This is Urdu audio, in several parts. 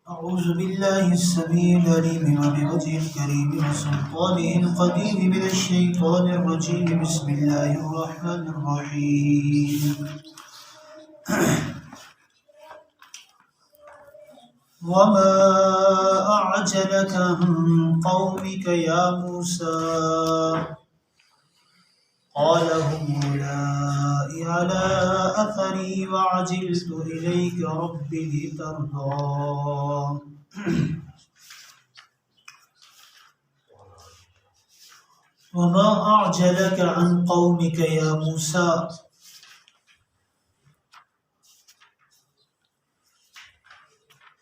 أعوذ بالله السميع العليم وبوجهه الكريم وسلطانه القديم من الشيطان الرجيم. بسم الله الرحمن الرحيم. وما أعجلك عن قومك يا موسى قال هم أولئك على أثري وعجلت إليك رب لترضى. وما أعجلك عن قومك يا موسى،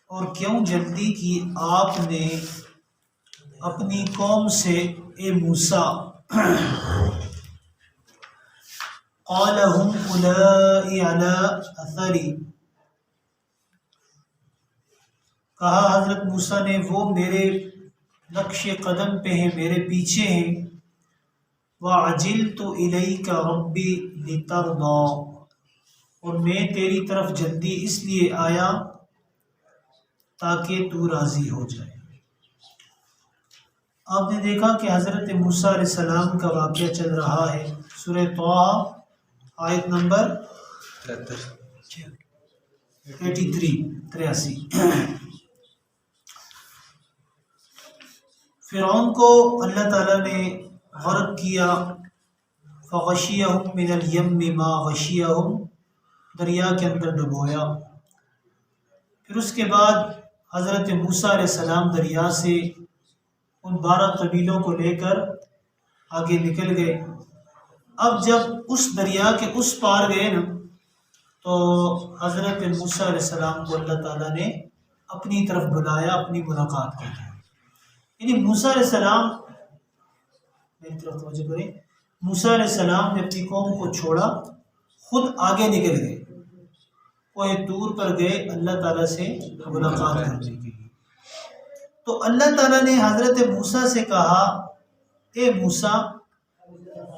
اور کیوں جلدی کی آپ نے اپنی قوم سے اے موسیٰ؟ قال هم أولئك على أثري، کہا حضرت موسیٰ نے وہ میرے نقش قدم پہ ہیں، میرے پیچھے ہیں. وَعَجِلْتُ إِلَيْكَ رَبِّي لِتَرْضَى، اور میں تیری طرف جلدی اس لیے آیا تاکہ تو راضی ہو جائے. آپ نے دیکھا کہ حضرت موسیٰ علیہ السلام کا واقعہ چل رہا ہے. سورہ طٰہٰ آیت نمبر 83. فرعون کو اللہ تعالیٰ نے غرق کیا. فغشیہم من الیم ما غشیہم، دریا کے اندر ڈبویا. پھر اس کے بعد حضرت موسیٰ علیہ السلام دریا سے ان 12 قبیلوں کو لے کر آگے نکل گئے. اب جب اس دریا کے اس پار گئے نا، تو حضرت موسیٰ علیہ السلام کو اللہ تعالیٰ نے اپنی طرف بلایا، اپنی ملاقات کی. یعنی موسیٰ علیہ السلام، میری طرف توجہ کریں، موسیٰ علیہ السلام نے اپنی قوم کو چھوڑا، خود آگے نکل گئے، کوہ طور پر گئے اللہ تعالیٰ سے ملاقات کرنے کے لیے. تو اللہ تعالیٰ نے حضرت موسیٰ سے کہا، اے موسیٰ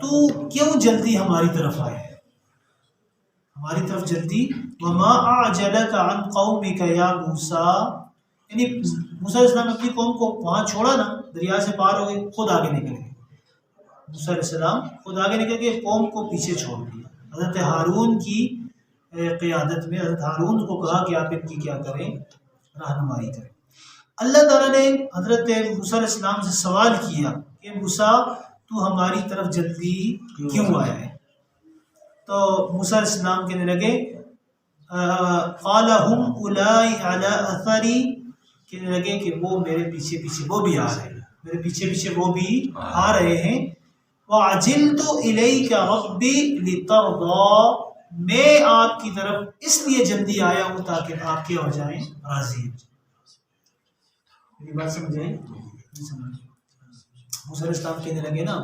تو کیوں جلدی ہماری طرف آئے، ہماری طرف جلدی. وما اعجلک عن قومک یا موسیٰ، یعنی موسیٰ علیہ السلام نے اپنی قوم کو وہاں چھوڑا نا، دریا سے پار ہو گئے، خود آگے نکل گئے. موسیٰ علیہ السلام خود آگے نکل گئے، قوم کو پیچھے چھوڑ دیا. حضرت ہارون کی قیادت میں حضرت ہارون کو کہا کہ آپ ان کی کیا کریں، رہنمائی کریں. اللہ تعالیٰ نے حضرت موسیٰ علیہ السلام سے سوال کیا کہ موسیٰ تو ہماری طرف جلدی کیوں آیا ہے؟ تو موسیٰ علیہ السلام کہنے لگے قال هم أولئك على أثري، کہنے لگے کہ وہ میرے پیچھے پیچھے وہ بھی آ رہے ہیں، میرے پیچھے پیچھے وہ بھی آ رہے ہیں. وَعَجِلْتُ إِلَيْكَ رَبِّي لِتَرْضَى، میں آپ کی طرف اس لیے جلدی آیا ہوں تاکہ آپ کیا ہو جائیں، راضی ہو جائیں. میری بات سمجھیں؟ موسیٰ علیہ السلام کہنے لگے نا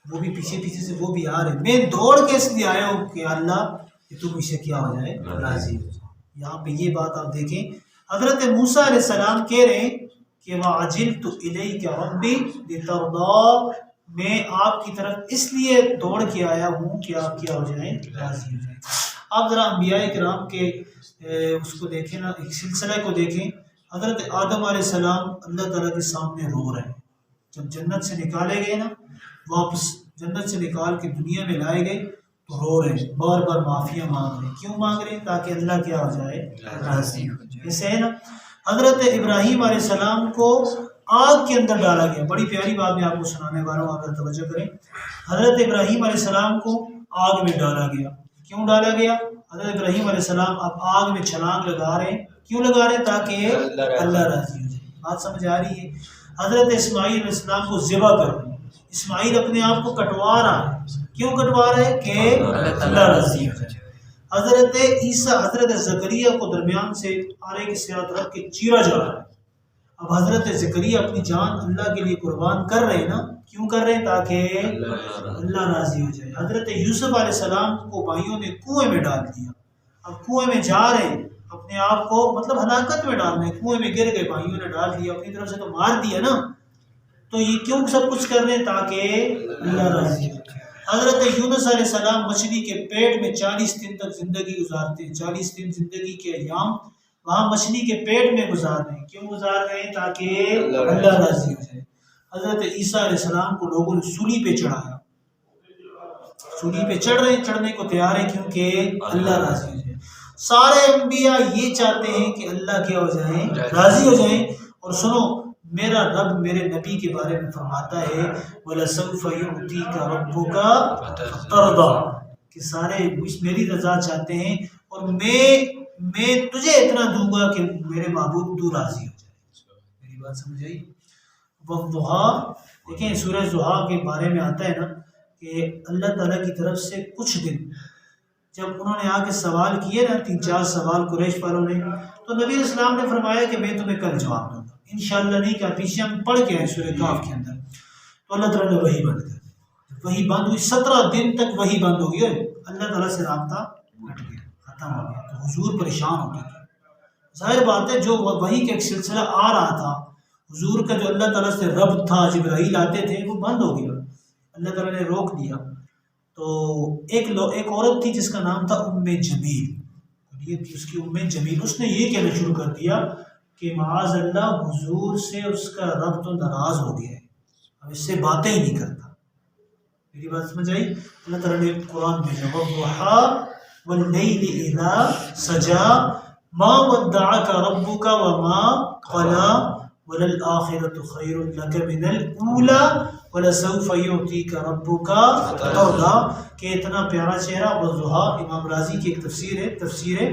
وہ بھی پیچھے پیچھے سے وہ بھی آ رہے ہیں، میں دوڑ کے اس لیے آیا ہوں کہ اللہ کہ تم اسے کیا ہو جائے، راضی ہو جائے. یہاں پہ یہ بات آپ دیکھیں، حضرت موسیٰ علیہ السلام کہہ رہے ہیں کہ وَعَجِلْتُ إِلَيْكَ رَبِّي لِتَرْضَى، میں آپ کی طرف اس لیے دوڑ کے آیا ہوں کہ آپ کیا ہو جائیں، راضی ہو جائیں. آپ ذرا انبیاء کرام کے اس کو دیکھیں نا، ایک سلسلہ کو دیکھیں. حضرت آدم علیہ السلام اللہ تعالیٰ کے سامنے رو رہے ہیں. جب جنت سے نکالے گئے نا، واپس جنت سے نکال کے دنیا میں لائے گئے تو رو رہے ہیں، بار بار معافیاں مانگ رہے ہیں. کیوں مانگ رہے ہیں؟ تاکہ اللہ کیا ہو جائے، راضی ہو جائے. ایسے ہے نا. حضرت ابراہیم علیہ السلام کو آگ کے اندر ڈالا گیا. بڑی پیاری بات میں آپ کو سنانے والا ہوں، آپ توجہ کریں. حضرت ابراہیم علیہ السلام کو آگ میں ڈالا گیا. کیوں ڈالا گیا؟ حضرت ابراہیم علیہ السلام اب آگ میں چھلانگ لگا رہے ہیں. کیوں لگا رہے ہیں؟ تاکہ اللہ راضی ہو جائے. بات سمجھ آ رہی ہے؟ حضرت اسماعیل علیہ السلام کو ذبح کر دیں. اسماعیل اپنے آپ کو کٹوا رہا ہے. کیوں کٹوا رہے ہیں؟ کہ اللہ راضی ہو جائے. حضرت عیسیٰ حضرت زکریا کو درمیان سے آرے کے ساتھ رکھ کے چیرا جا رہا ہے. اب حضرت زکریا اپنی جان اللہ کے لیے قربان کر رہے ہیں نا. کیوں کر رہے ہیں؟ تاکہ اللہ راضی ہو جائے. حضرت یوسف علیہ السلام کو بھائیوں نے کنویں میں ڈال دیا. اب کنویں میں جا رہے ہیں، اپنے آپ کو مطلب ہلاکت میں ڈال رہے ہیں. کنویں میں گر گئے، بھائیوں نے ڈال دیا، اپنی طرف سے تو مار دیا نا. تو یہ کیوں سب کچھ کر رہے ہیں؟ تاکہ اللہ راضی ہو جائے. حضرت یونس علیہ السلام مچھلی کے پیٹ میں 40 دن تک زندگی گزارتے ہیں. 40 دن زندگی کے ایام وہاں مچھلی کے پیٹ میں گزار رہے ہیں. کیوں گزار رہے ہیں؟ تاکہ اللہ راضی ہو جائے. حضرت عیسیٰ علیہ السلام کو لوگوں نے سولی پہ چڑھایا، سولی پہ چڑھ رہے ہیں، چڑھنے کو تیار ہیں کیونکہ اللہ راضی ہو جائے. سارے انبیاء یہ چاہتے ہیں کہ اللہ کیا ہو جائیں؟ راضی ہو جائیں. اور سنو، میرا رب میرے نبی کے بارے میں فرماتا ہے وَلَسَوْفَ يُعْتِيكَ رَبُّكَ فَتَرْضَىٰ، کہ سارے میری رضا چاہتے ہیں اور میں تجھے اتنا دوں گا کہ میرے محبوب تو راضی ہو جائے. میری بات سمجھ آئی؟ وَالضُّحَىٰ، دیکھیں سورہ ضحیٰ کے بارے میں آتا ہے نا کہ اللہ تعالیٰ کی طرف سے کچھ دن جب انہوں نے آ کے سوال کیے نا 3-4 سوال قریش والوں نے، تو نبی اسلام نے فرمایا کہ میں تمہیں کل جواب دوں گا انشاءاللہ. نہیں کہا، پیچھے ہم پڑھ کے آئے سورہ کہف کے اندر. تو اللہ تعالیٰ نے وحی بند کر دی. وحی بند ہوئی، 17 دن تک وحی بند ہو گئی. اللہ تعالیٰ سے رابطہ ہٹ گیا، ختم ہو گیا. تو حضور پریشان ہو گئے. ظاہر بات ہے جو وحی کا ایک سلسلہ آ رہا تھا، حضور کا جو اللہ تعالیٰ سے ربط تھا، جبرائیل آتے تھے، وہ بند ہو گیا. اللہ تعالیٰ نے روک دیا. تو ایک عورت تھی جس کا نام تھا جمیل، یہ تھی اس کی جمیل. اس نے یہ کہنا شروع کر دیا کہ معاذ اللہ، حضور سے اس کا رب تو ناراض ہو گیا ہے، اب اس سے باتیں ہی نہیں کرتا. میری بات سمجھ آئی؟ اللہ تعالیٰ نے قرآن بھیجا وَالضُّحَىٰ وَاللَّيْلِ إِذَا سَجَىٰ مَا وَدَّعَكَ رَبُّكَ وَمَا قَلَىٰ وَلَلْآخِرَةُ خَيْرٌ لَكَ مِنَ الْأُولَىٰ وَلَسَوْفَ يُعْطِيكَ رَبُّكَ فَتَرْضَىٰ، کہ اتنا پیارا چہرہ. وَالضُّحَىٰ امام راضی کی ایک تفسیر ہے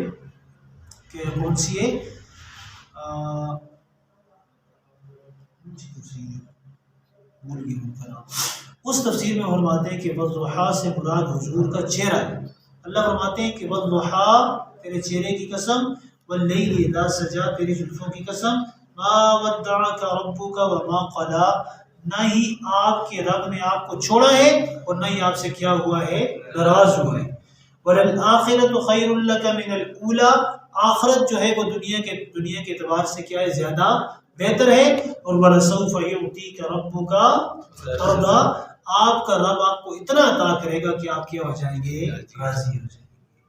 کہ کون سی ہے؟ اس تفسیر میں فرماتے ہیں کہ وَالضُّحَىٰ سے مراد حضور کا چہرہ ہے. اللہ فرماتے ہیں کہ وَالضُّحَىٰ، تیرے چہرے کی قسم، وَاللَّيْلِ إِذَا سَجَىٰ، تیری زلفوں کی قسم، مَا وَدَّعَكَ رَبُّكَ وَمَا قَلَىٰ، نہ ہی آپ کے رب نے آپ کو چھوڑا ہے اور نہ ہی آپ سے کیا ہوا ہے؟ ناراض ہوا ہے. وَلَلْآخِرَةُ خَيْرٌ لَكَ مِنَ الْأُولَىٰ، آخرت جو ہے وہ دنیا کے اعتبار سے کیا ہے؟ زیادہ بہتر ہے. اور وَلَسَوْفَ يُعْطِيكَ رَبُّكَ فَتَرْضَىٰ، آپ کا رب آپ کو اتنا عطا کرے گا کہ آپ کیا ہو جائیں گے؟ راضی ہو جائیں گے.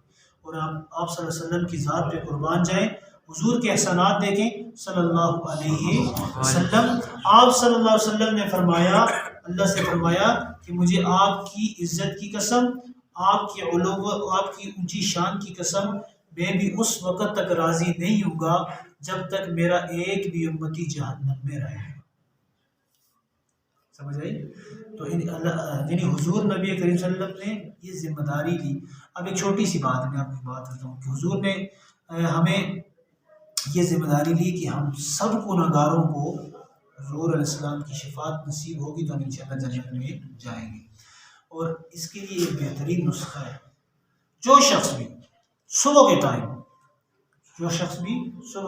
اور آپ صلی اللہ علیہ وسلم کی ذات پہ قربان جائیں. حضور کے احسانات دیکھیں صلی اللہ علیہ وسلم. آپ صلی اللہ علیہ وسلم نے فرمایا، اللہ سے فرمایا کہ مجھے آپ کی عزت کی قسم، آپ کی علو، آپ کی اونچی شان کی قسم، میں بھی اس وقت تک راضی نہیں ہوں گا جب تک میرا ایک بھی امتی جہنم میں رہے. سمجھ آئی؟ تو یعنی حضور نبی کریم صلی اللہ علیہ وسلم نے یہ ذمہ داری لی. اب ایک چھوٹی سی بات میں آپ کی بات کرتا ہوں کہ حضور نے ہمیں یہ ذمہ داری لی کہ ہم سب گنہگاروں کو حضور علیہ السلام کی شفاعت نصیب ہوگی تو ہم انشاءاللہ جنت میں جائیں گے. اور اس کے لیے ایک بہترین نسخہ ہے. جو شخص بھی صبح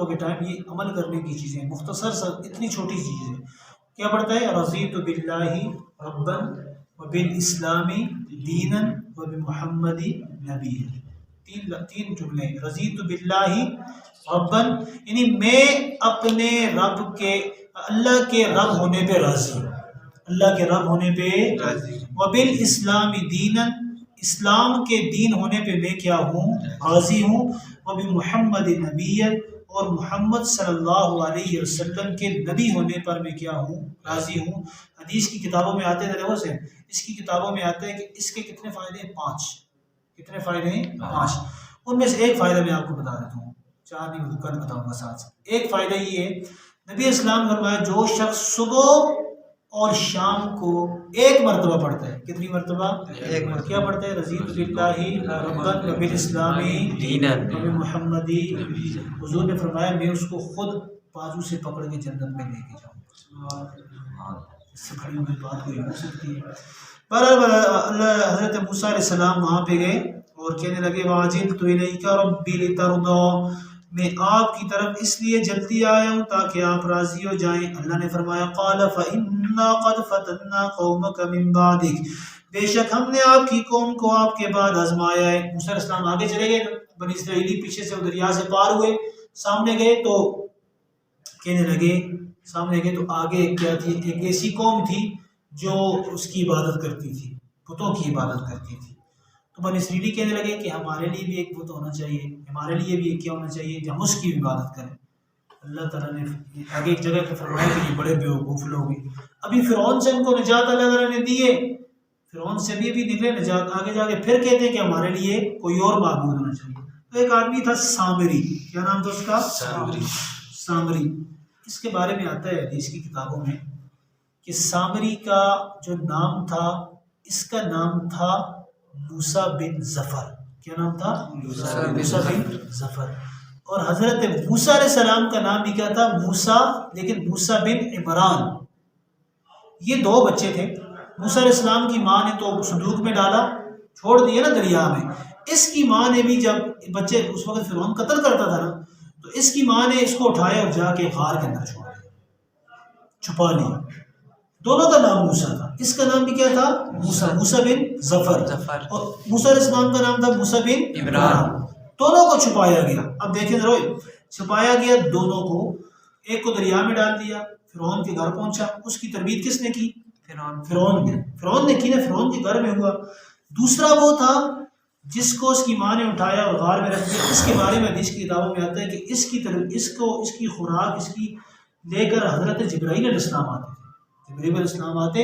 کے ٹائم یہ عمل کرنے کی چیزیں، مختصر سا اتنی چھوٹی چیزیں کیا پڑھتا ہے؟ رضیت باللہ ربا وبالاسلام دینا وبمحمد نبیا. تین جملے. رضیت باللہ ربا، یعنی میں اپنے رب کے، اللہ کے رب ہونے پہ راضی ہوں، اللہ کے رب ہونے پہ راضی. وبالاسلام دینا، اسلام کے دین ہونے پہ میں کیا ہوں؟ راضی ہوں. وبمحمد نبیا، اور محمد صلی اللہ علیہ وسلم کے نبی ہونے پر میں کیا ہوں؟ راضی ہوں. حدیث کی کتابوں میں آتے ہیں، دیکھو سے اس کی کتابوں میں آتے ہیں کہ اس کے کتنے فائدے ہیں؟ 5. کتنے فائدے ہیں؟ 5. ان میں سے ایک فائدہ میں آپ کو بتا دیتا ہوں، 4 نہیں کل بتاؤں گا ساتھ. ایک فائدہ یہ ہے، نبی اسلام نے فرمایا جو شخص صبح اور شام کو ایک مرتبہ پڑھتا ہے. کتنی مرتبہ؟ ایک مرتبہ. کیا پڑھتا ہے؟ رضیت باللہ ربا وبالاسلام دینا وبمحمد. حضور نے فرمایا میں اس کو خود بازو سے پکڑ کے جنت میں لے کے جاؤں. اس سے بڑی ہوئی بات کوئی ہو سکتی ہے. حضرت موسیٰ علیہ السلام وہاں پہ گئے اور کہنے لگے وَعَجِلْتُ إِلَيْكَ رَبِّ لِتَرْضَىٰ، میں آپ کی طرف اس لیے جلدی آیا ہوں تاکہ آپ راضی ہو جائیں. اللہ نے فرمایا قَالَ فَإِنَّا قَدْ فَتَنَّا قَوْمَكَ مِن بَعْدِكَ، بے شک ہم نے آپ کی قوم کو آپ کے بعد آزمایا ہے. موسیٰ علیہ السلام آگے چلے گئے، بنی اسرائیلی پیچھے سے دریا سے پار ہوئے، سامنے گئے تو کہنے لگے، سامنے گئے تو آگے کیا تھی؟ ایک ایسی قوم تھی جو اس کی عبادت کرتی تھی، بتوں کی عبادت کرتی تھی. تو بنی اسرائیلی کہنے لگے کہ ہمارے لیے بھی ایک بت ہونا چاہیے، ہمارے لیے بھی ایک کیا ہونا چاہیے کہ ہم اس کی عبادت کریں۔ اللہ تعالیٰ نے آگے ایک جگہ پہ فرمایا کہ یہ بڑے بیوقوف لوگ ہیں۔ ابھی فرعون سے ان کو نجات اللہ تعالیٰ نے دی ہے، فرعون سے بھی نکلے نجات، آگے جا کے پھر کہتے ہیں کہ ہمارے لیے کوئی اور معبود ہونا چاہیے۔ تو ایک آدمی تھا سامری، کیا نام تھا اس کا؟ سامری۔ اس کے بارے میں آتا ہے حدیث کی کتابوں میں کہ سامری کا جو نام تھا، اس کا نام تھا موسیٰ بن ظفر۔ کیا نام تھا؟ موسیٰ بن ظفر۔ اور حضرت موسیٰ علیہ السلام کا نام بھی کیا تھا؟ موسیٰ، لیکن موسیٰ بن عمران۔ یہ دو بچے تھے۔ موسیٰ علیہ السلام کی ماں نے تو صندوق میں ڈالا، چھوڑ دیا نا دریا میں۔ اس کی ماں نے بھی جب بچے اس وقت فرعون قتل کرتا تھا نا، تو اس کی ماں نے اس کو اٹھایا اور جا کے غار کے اندر چھوڑ دیا، چھپا لیا۔ دونوں کا نام موسیٰ تھا، اس کا نام بھی کیا تھا؟ موسیٰ بن ظفر، اور موسیٰ علیہ السلام کا نام تھا موسیٰ بن عمران۔ دونوں کو چھپایا گیا۔ اب دیکھیں ذرا، چھپایا گیا دونوں کو، ایک کو دریا میں ڈال دیا، فرعون کے گھر پہنچا۔ اس کی تربیت کس نے کی؟ فرعون نے کی نا، فرعون کے گھر میں ہوا۔ دوسرا وہ تھا جس کو اس کی ماں نے اٹھایا اور غار میں رکھ دیا۔ اس کے بارے میں حدیث کی کتابوں میں آتا ہے کہ اس کی خوراک اس کی لے کر حضرت جبرائیل علیہ السلام آتے تھے۔ جبرائیل علیہ السلام آتے،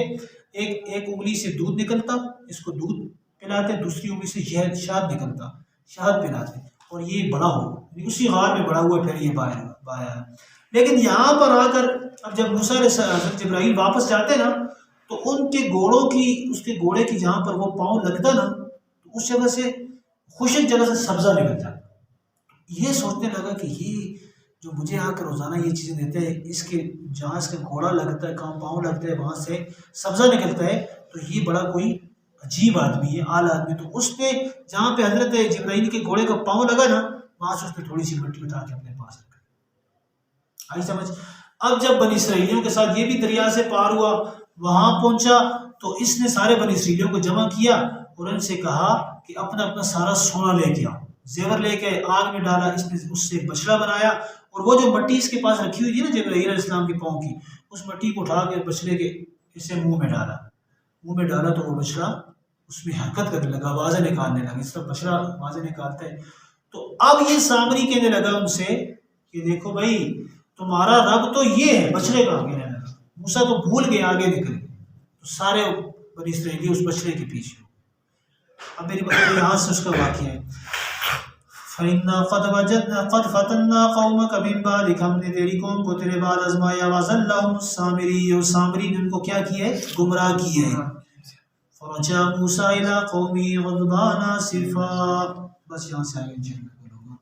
ایک انگلی سے دودھ نکلتا، اس کو دودھ پلاتے، دوسری انگلی سے شہد نکلتا، شہد پلاتے، اور یہ بڑا ہو، اسی غار میں بڑا ہوا، پھر یہ باہر آیا۔ لیکن یہاں پر آ کر اب جب موسیٰ علیہ حضرت جبرائیل واپس جاتے نا، تو ان کے گھوڑوں کی، اس کے گھوڑے کی جہاں پر وہ پاؤں لگتا نا، تو اس جگہ سے خشک جگہ سے سبزہ نکل جاتا۔ یہ سوچنے لگا کہ یہ جو مجھے آ کر روزانہ یہ چیزیں دیتے ہیں، اس کے جہاں اس کا گھوڑا لگتا ہے، کہاں پاؤں لگتا ہے، وہاں سے سبزہ نکلتا ہے، تو یہ بڑا کوئی عجیب آدمی ہے، اعلیٰ آدمی۔ تو اس پہ جہاں پہ حضرت جبرائیل کے گھوڑے کا پاؤں لگا نا، وہاں سے اس نے تھوڑی سی مٹی اٹھا کے اپنے پاس رکھا۔ آئی سمجھ؟ اب جب بنی اسرائیلیوں کے ساتھ یہ بھی دریا سے پار ہوا، وہاں پہنچا، تو اس نے سارے بنی اسرائیلیوں کو جمع کیا اور ان سے کہا کہ اپنا اپنا سارا سونا لے کے آؤ، زیور لے کے آگ میں ڈالا۔ اس نے اس سے بچڑا بنایا، اور وہ جو مٹی اس کے پاس رکھی ہوئی تھی نا جبرائیل علیہ السلام کے پاؤں کی، اس مٹی کو اٹھا کے بچڑے کے اسے منہ میں ڈالا تو وہ بچڑا اس میں حرکت کرنے لگا، آوازیں نکالنے لگا، اس طرح بچڑا آوازیں نکالتا ہے۔ تو اب یہ سامری کہنے لگا ان سے کہ دیکھو بھائی، تمہارا رب تو یہ ہے، بچڑے کا آگے رہنے لگا۔ موسیٰ تو بھول گئے، آگے نکل گئے، تو سارے بنی اسرائیلی اس بچڑے کے پیچھے۔ اب میری بات یہاں سے اس کا واقعہ ہے، فَإِنَّا قَدْ فَتَنَّا قَوْمَكَ مِن بَعْدِكَ، ہم نے تیری قوم کو تیرے بعد آزمایا، وَأَضَلَّهُمُ السَّامِرِيُّ، اور سامری نے ان کو کیا کیا ہے؟ گمراہ کیا ہے۔ فَرَجَعَ مُوسَىٰ إِلَىٰ قَوْمِهِ غَضْبَانَ آسِفًا۔ بس یہاں سے آگے انشاءاللہ بولوں گا۔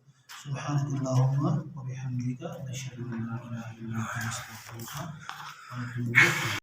سبحانک اللہم وبحمدک، نشہد ان لا الہ الا انت، نستغفرک ونتوب الیک۔